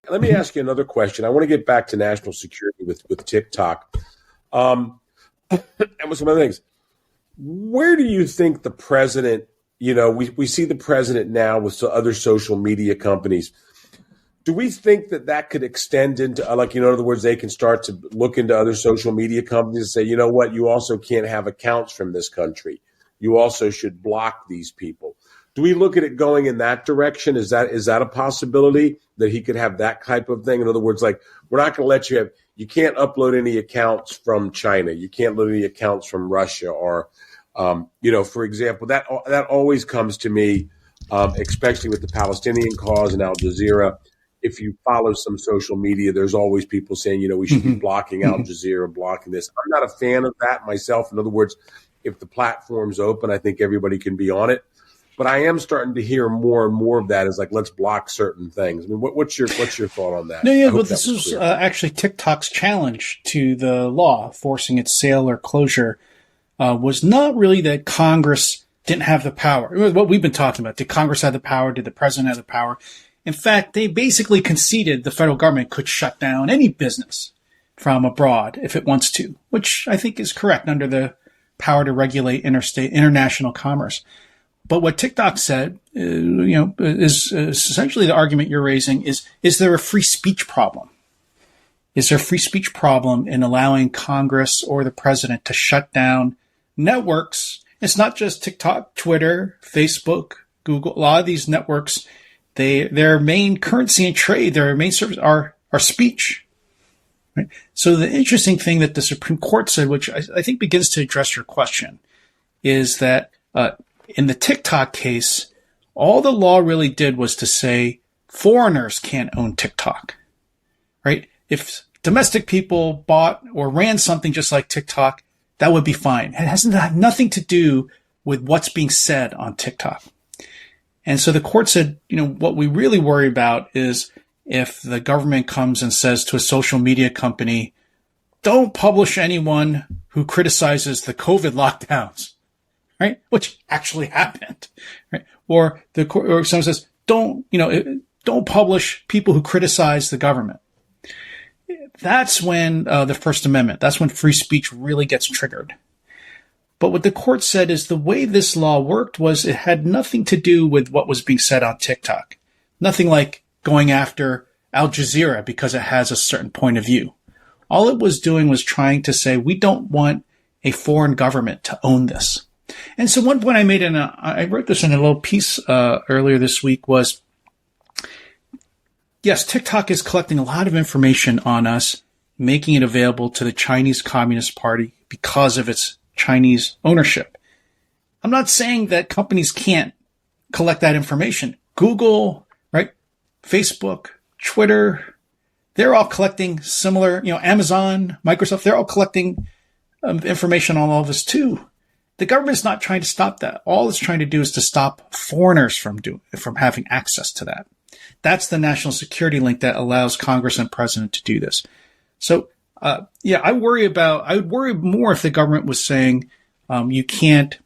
let me ask you another question. I want to get back to national security with TikTok, and with some other things. Where do you think the president? We see the president now with other social media companies. Do we think that could extend into, in other words, they can start to look into other social media companies and say, you know what, you also can't have accounts from this country. You also should block these people. Do we look at it going in that direction? Is that a possibility that he could have that type of thing? In other words, we're not going to let you can't upload any accounts from China. You can't load any accounts from Russia or, for example, that always comes to me, especially with the Palestinian cause and Al Jazeera. If you follow some social media, there's always people saying, we should be blocking Al Jazeera, blocking this. I'm not a fan of that myself. In other words, if the platform's open, I think everybody can be on it. But I am starting to hear more and more of that is let's block certain things. I mean, what's your thought on that? No, yeah, well, this is actually TikTok's challenge to the law forcing its sale or closure was not really that Congress didn't have the power. It was what we've been talking about. Did Congress have the power? Did the president have the power? In fact, they basically conceded the federal government could shut down any business from abroad if it wants to, which I think is correct under the power to regulate international commerce. But what TikTok said, is essentially the argument you're raising is there a free speech problem? Is there a free speech problem in allowing Congress or the president to shut down networks? It's not just TikTok, Twitter, Facebook, Google. A lot of these networks, their main currency and trade, their main service are speech. Right? So the interesting thing that the Supreme Court said, which I think begins to address your question, is that in the TikTok case, all the law really did was to say foreigners can't own TikTok, right? If domestic people bought or ran something just like TikTok, that would be fine. It has nothing to do with what's being said on TikTok. And so the court said, what we really worry about is if the government comes and says to a social media company, don't publish anyone who criticizes the COVID lockdowns. Right, which actually happened, right? Or someone says, don't publish people who criticize the government. That's when the First Amendment, that's when free speech really gets triggered. But what the court said is the way this law worked was it had nothing to do with what was being said on TikTok. Nothing like going after Al Jazeera because it has a certain point of view. All it was doing was trying to say, we don't want a foreign government to own this. And so one point I made I wrote this in a little piece earlier this week was, yes, TikTok is collecting a lot of information on us, making it available to the Chinese Communist Party because of its Chinese ownership. I'm not saying that companies can't collect that information. Google, right? Facebook, Twitter, they're all collecting similar, Amazon, Microsoft, they're all collecting information on all of us too. The government is not trying to stop that. All it's trying to do is to stop foreigners from having access to that. That's the national security link that allows Congress and president to do this. So, I would worry more if the government was saying, you can't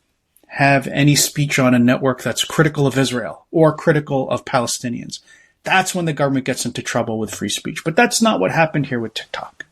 have any speech on a network that's critical of Israel or critical of Palestinians. That's when the government gets into trouble with free speech. But that's not what happened here with TikTok.